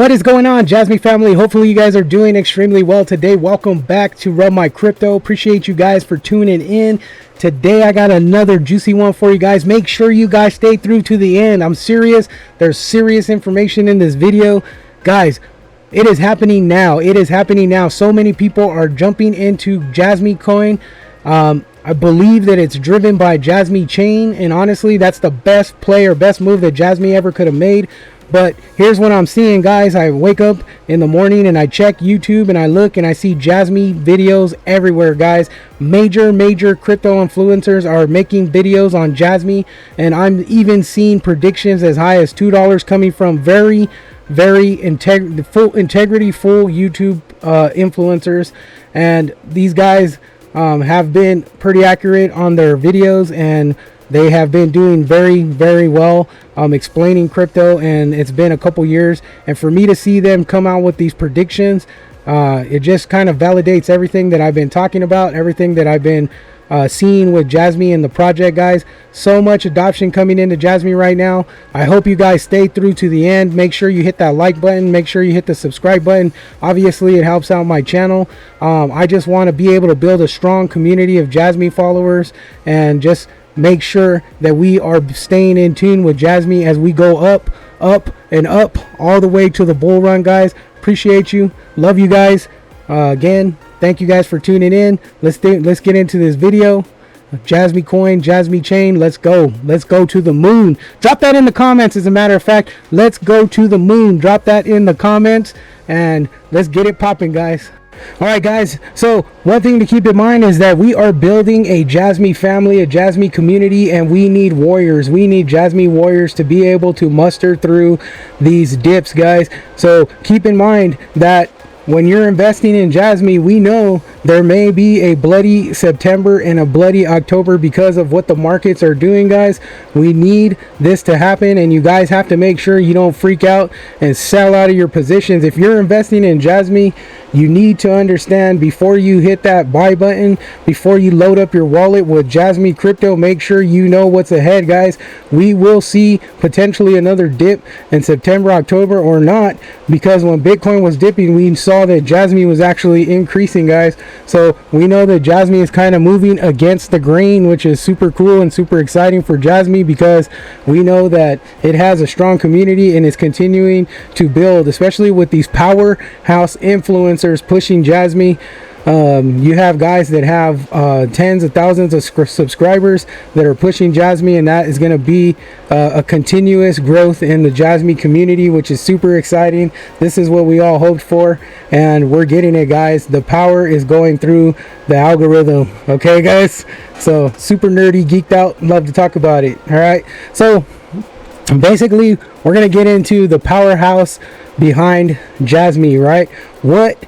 What is going on, Jasmy family? Hopefully you guys are doing extremely well today. Welcome back to Rub My Crypto. Appreciate you guys for tuning in. Today I got another juicy one for you guys. Make sure you guys stay through to the end. I'm serious. There's serious information in this video. Guys, it is happening now. It is happening now. So many people are jumping into Jasmy Coin. I believe that it's driven by Jasmy Chain, and honestly, that's the best play or best move that Jasmy ever could have made. But here's what I'm seeing, guys. I wake up in the morning and I check YouTube and I look and I see Jasmy videos everywhere, guys. Major crypto influencers are making videos on Jasmy, and I'm even seeing predictions as high as $2 coming from very full YouTube influencers. And these guys have been pretty accurate on their videos, and they have been doing very well explaining crypto, and it's been a couple years, and for me to see them come out with these predictions, it just kind of validates everything that I've been talking about, everything that I've been seeing with Jasmy and the project, guys. So much adoption coming into Jasmy right now. I hope you guys stay through to the end. Make sure you hit that like button, make sure you hit the subscribe button. Obviously it helps out my channel. I just want to be able to build a strong community of Jasmy followers, and just make sure that we are staying in tune with Jasmy as we go up and up all the way to the bull run, guys. Appreciate you, love you guys. Again, thank you guys for tuning in. Let's get into this video. Jasmy Coin, Jasmy Chain, let's go to the moon. Drop that in the comments. As a matter of fact, let's go to the moon. Drop that in the comments and let's get it popping, guys. All right, guys, so one thing to keep in mind is that we are building a Jasmy family, a Jasmy community, and we need warriors. We need Jasmy warriors to be able to muster through these dips, guys. So keep in mind that when you're investing in Jasmy, we know there may be a bloody September and a bloody October because of what the markets are doing, guys. We need this to happen, and you guys have to make sure you don't freak out and sell out of your positions. If you're investing in Jasmy, you need to understand, before you hit that buy button, before you load up your wallet with Jasmy crypto, make sure you know what's ahead, guys. We will see potentially another dip in September, October, or not, because when Bitcoin was dipping, we saw that Jasmy was actually increasing, guys. So we know that Jasmy is kind of moving against the grain, which is super cool and super exciting for Jasmy, because we know that it has a strong community and is continuing to build, especially with these powerhouse influencers pushing Jasmy. You have guys that have tens of thousands of subscribers that are pushing Jasmy, and that is going to be a continuous growth in the Jasmy community, which is super exciting. This is what we all hoped for, and we're getting it, guys. The power is going through the algorithm. Okay, guys, so super nerdy, geeked out, love to talk about it. All right, so basically we're going to get into the powerhouse behind Jasmy, right? What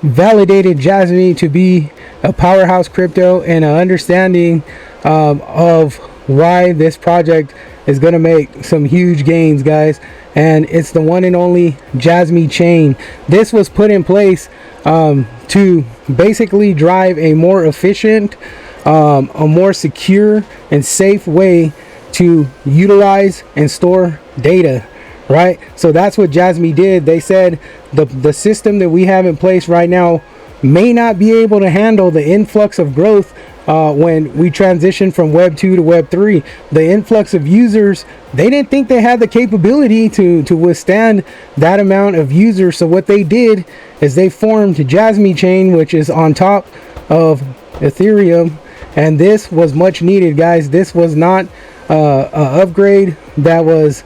validated Jasmy to be a powerhouse crypto, and an understanding of why this project is going to make some huge gains, guys. And it's the one and only Jasmy Chain. This was put in place to basically drive a more efficient, a more secure and safe way to utilize and store data, right? So that's what Jasmy did. They said the system that we have in place right now may not be able to handle the influx of growth when we transition from Web 2 to Web 3. The influx of users, they didn't think they had the capability to withstand that amount of users. So what they did is they formed Jasmy Chain, which is on top of Ethereum, and this was much needed, guys. This was not an upgrade that was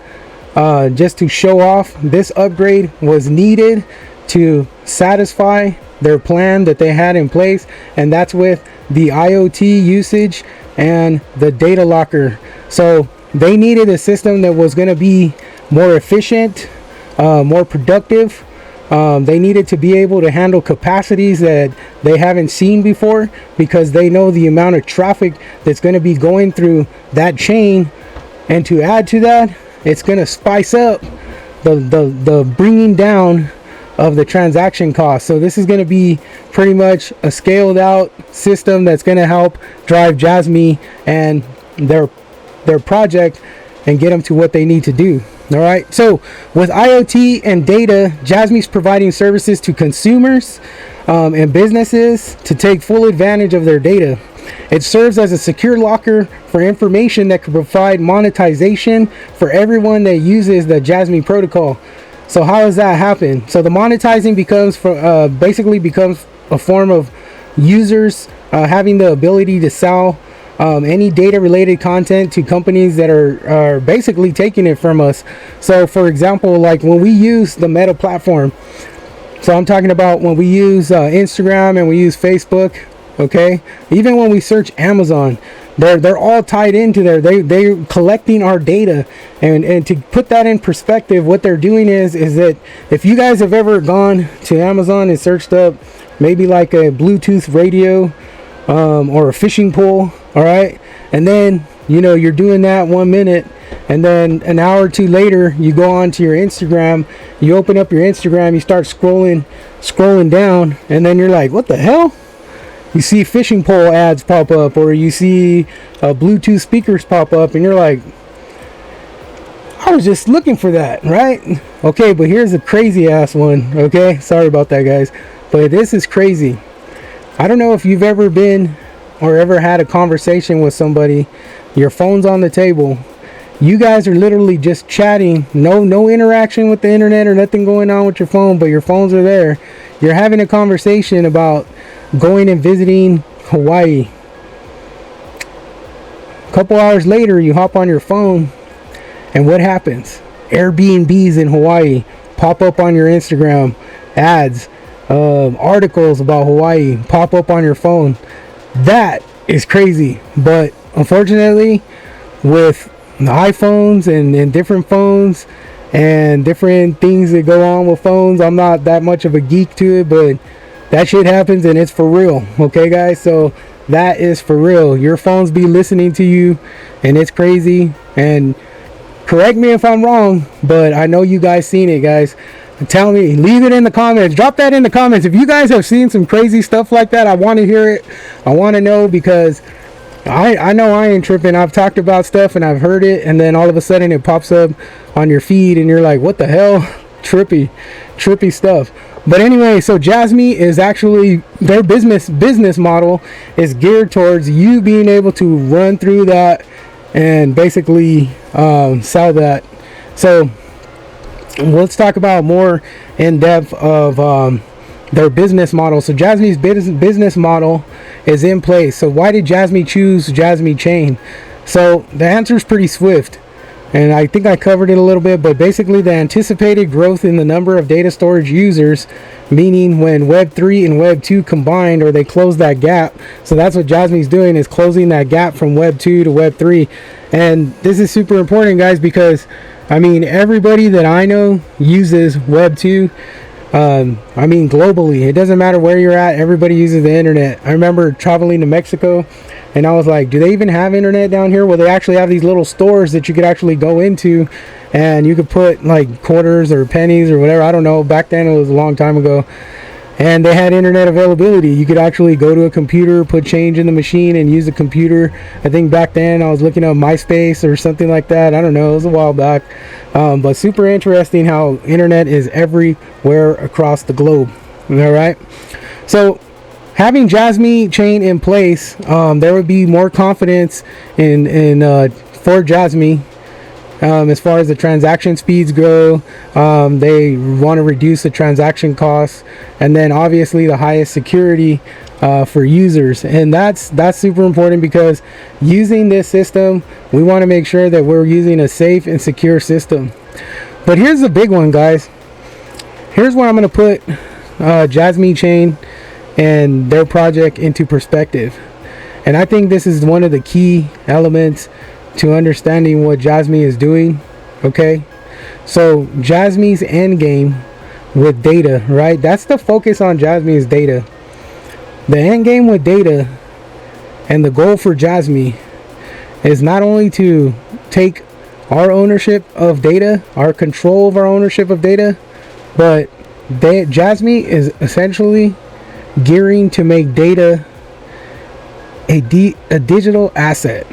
just to show off. This upgrade was needed to satisfy their plan that they had in place, and that's with the IoT usage and the data locker. So they needed a system that was going to be more efficient, more productive. They needed to be able to handle capacities that they haven't seen before, because they know the amount of traffic that's going to be going through that chain. And to add to that, it's going to spice up the bringing down of the transaction cost. So this is going to be pretty much a scaled out system that's going to help drive Jasmy and their project and get them to what they need to do. All right, so with IoT and data, Jasmy's providing services to consumers and businesses to take full advantage of their data. It serves as a secure locker for information that can provide monetization for everyone that uses the Jasmy protocol. So how does that happen? So the monetizing basically becomes a form of users having the ability to sell any data related content to companies that are basically taking it from us. So for example, like when we use the Meta platform, so I'm talking about when we use Instagram and we use Facebook, okay, even when we search Amazon, they're all tied into there. They're collecting our data, and to put that in perspective, what they're doing is that if you guys have ever gone to Amazon and searched up maybe like a Bluetooth radio or a fishing pole, all right, and then you're doing that 1 minute, and then an hour or two later you go on to your Instagram, you open up your Instagram, you start scrolling down, and then you're like, what the hell? You see fishing pole ads pop up, or you see Bluetooth speakers pop up, and you're like, I was just looking for that, right? Okay, but here's a crazy ass one, okay? Sorry about that, guys, but this is crazy. I don't know if you've ever been or ever had a conversation with somebody, your phone's on the table, you guys are literally just chatting, no interaction with the internet or nothing going on with your phone, but your phones are there. You're having a conversation about going and visiting Hawaii. A couple hours later, you hop on your phone, and what happens? Airbnbs in Hawaii pop up on your Instagram, ads, articles about Hawaii pop up on your phone. That is crazy. But unfortunately, with the iPhones and different phones and different things that go on with phones, I'm not that much of a geek to it, but that shit happens, and it's for real. Okay, guys, so that is for real. Your phones be listening to you, and it's crazy. And correct me if I'm wrong, but I know you guys seen it, guys. Tell me, leave it in the comments, drop that in the comments if you guys have seen some crazy stuff like that. I want to hear it. I want to know, because I know I ain't tripping. I've talked about stuff and I've heard it, and then all of a sudden it pops up on your feed and you're like, what the hell? Trippy stuff. But anyway, so Jasmy is actually, their business model is geared towards you being able to run through that and basically sell that. So let's talk about more in depth of their business model. So Jasmy's business model is in place. So why did Jasmy choose Jasmy Chain? So the answer is pretty swift, and I think I covered it a little bit, but basically the anticipated growth in the number of data storage users, meaning when Web 3 and Web 2 combined, or they close that gap. So that's what Jasmy's doing, is closing that gap from Web 2 to Web 3. And this is super important, guys, because I mean, everybody that I know uses Web 2. I mean, globally, it doesn't matter where you're at, everybody uses the internet. I remember traveling to Mexico, and I was like, do they even have internet down here? Well, they actually have these little stores that you could actually go into, and you could put like quarters or pennies or whatever. I don't know, back then, it was a long time ago, and they had internet availability. You could actually go to a computer, put change in the machine, and use the computer. I think back then I was looking up MySpace or something like that. I don't know, it was a while back. But super interesting how internet is everywhere across the globe. All right, so having Jasmy Chain in place, there would be more confidence in for Jasmy. As far as the transaction speeds go, they want to reduce the transaction costs, and then obviously the highest security for users. And that's super important, because using this system, we want to make sure that we're using a safe and secure system. But here's the big one, guys. Here's where I'm going to put Jasmy Chain and their project into perspective. And I think this is one of the key elements to understanding what Jasmy is doing. Okay, so Jasmy's end game with data, right? That's the focus on Jasmy, is data. The end game with data, and the goal for Jasmy, is not only to take our ownership of data, our control of our ownership of data, but Jasmy is essentially gearing to make data a digital asset.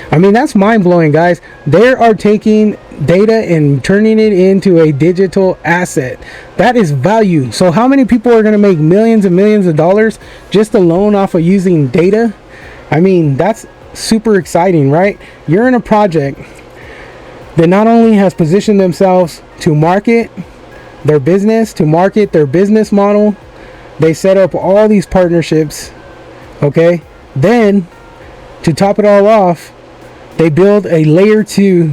I mean, that's mind-blowing, guys. They are taking data and turning it into a digital asset. That is value. So how many people are going to make millions and millions of dollars just alone off of using data? I mean, that's super exciting, right? You're in a project that not only has positioned themselves to market their business, to market their business model, they set up all these partnerships, okay? Then, to top it all off, they build a layer 2,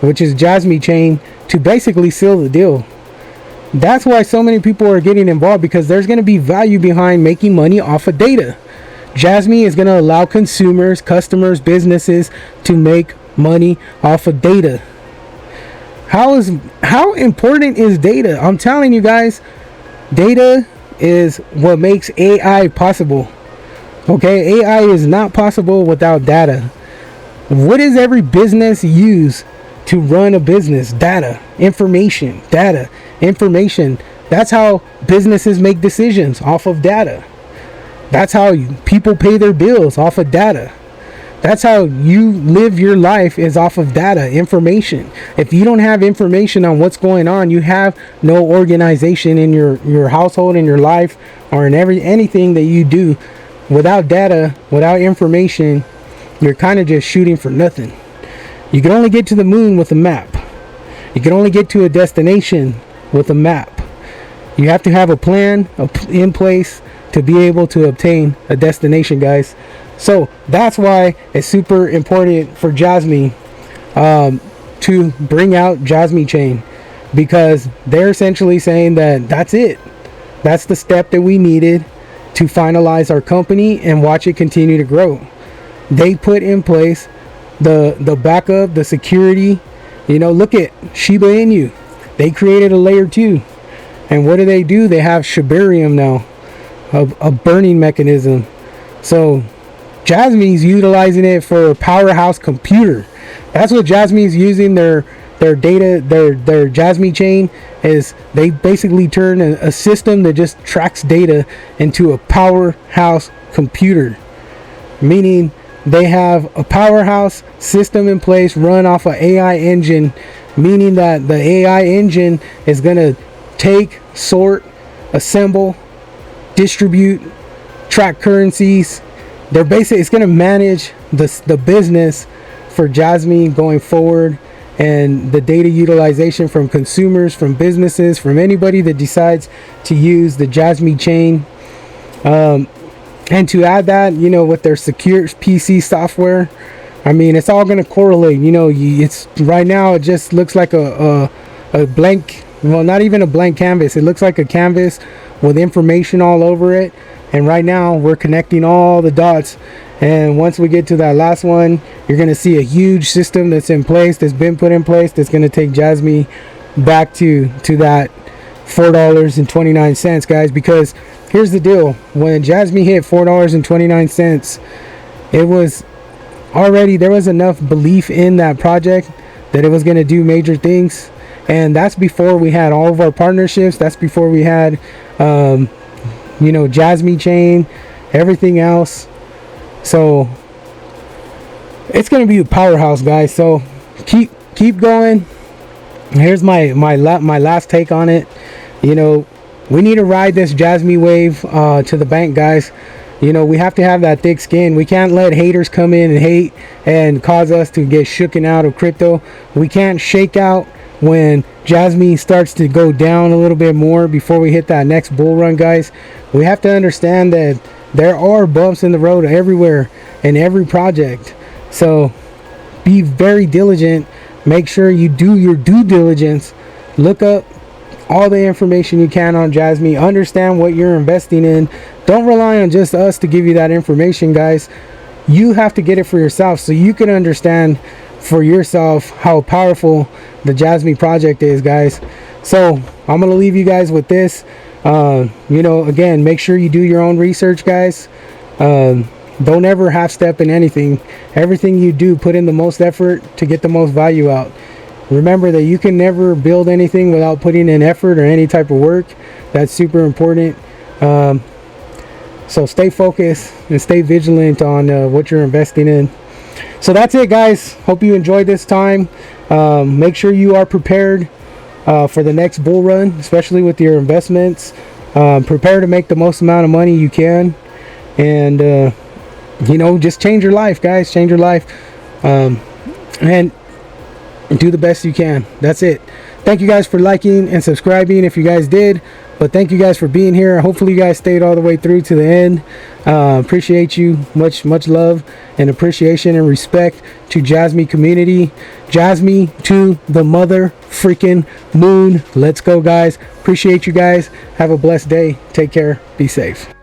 which is Jasmy Chain, to basically seal the deal. That's why so many people are getting involved, because there's going to be value behind making money off of data. Jasmy is going to allow consumers, customers, businesses to make money off of data. How important is data? I'm telling you guys, data is what makes AI possible. Okay, AI is not possible without data. What does every business use to run a business? Data, information, data, information. That's how businesses make decisions, off of data. That's how people pay their bills, off of data. That's how you live your life, is off of data, information. If you don't have information on what's going on, you have no organization in your household, in your life, or in anything that you do. Without data, without information, you're kind of just shooting for nothing. You can only get to the moon with a map. You can only get to a destination with a map. You have to have a plan in place to be able to obtain a destination, guys. So that's why it's super important for Jasmy to bring out Jasmy Chain, because they're essentially saying that that's it. That's the step that we needed to finalize our company and watch it continue to grow. They put in place the backup, the security. You know, look at Shiba Inu. They created a layer 2. And what do? They have Shibarium now, a burning mechanism. So Jasmy's utilizing it for a powerhouse computer. That's what Jasmy's using their data, their Jasmy Chain is. They basically turn a system that just tracks data into a powerhouse computer, meaning they have a powerhouse system in place run off an AI engine, meaning that the AI engine is going to take, sort, assemble, distribute, track currencies. It's going to manage the business for Jasmy going forward, and the data utilization from consumers, from businesses, from anybody that decides to use the Jasmy Chain. And to add that, you know, with their secure PC software, I mean, it's all going to correlate. You know, it's right now it just looks like a blank, well, not even a blank canvas. It looks like a canvas with information all over it. And right now we're connecting all the dots. And once we get to that last one, you're going to see a huge system that's in place, that's been put in place, that's going to take Jasmy back to that $4.29, guys. Because here's the deal. When Jasmy hit $4.29, it was already, there was enough belief in that project that it was going to do major things. And that's before we had all of our partnerships. That's before we had you know, Jasmy Chain, everything else. So it's going to be a powerhouse, guys. So keep going. Here's my last take on it. You know, we need to ride this Jasmy wave to the bank, guys. You know, we have to have that thick skin. We can't let haters come in and hate and cause us to get shooken out of crypto. We can't shake out when Jasmy starts to go down a little bit more before we hit that next bull run, guys. We have to understand that there are bumps in the road everywhere in every project. So be very diligent. Make sure you do your due diligence. Look up all the information you can on Jasmy. Understand what you're investing in. Don't rely on just us to give you that information, guys. You have to get it for yourself so you can understand for yourself how powerful the Jasmy project is, guys. So I'm gonna leave you guys with this. You know, again, make sure you do your own research, guys. Don't ever half step in anything. Everything you do, put in the most effort to get the most value out. Remember that you can never build anything without putting in effort or any type of work. That's super important. So stay focused and stay vigilant on what you're investing in. So that's it, guys. Hope you enjoyed this time. Make sure you are prepared for the next bull run, especially with your investments. Prepare to make the most amount of money you can, and you know, just change your life, guys. Change your life, and do the best you can. That's it. Thank you guys for liking and subscribing if you guys did, but thank you guys for being here. Hopefully you guys stayed all the way through to the end. Appreciate you. Much love and appreciation and respect to Jasmy community. Jasmy to the mother freaking moon. Let's go, guys. Appreciate you guys. Have a blessed day. Take care. Be safe.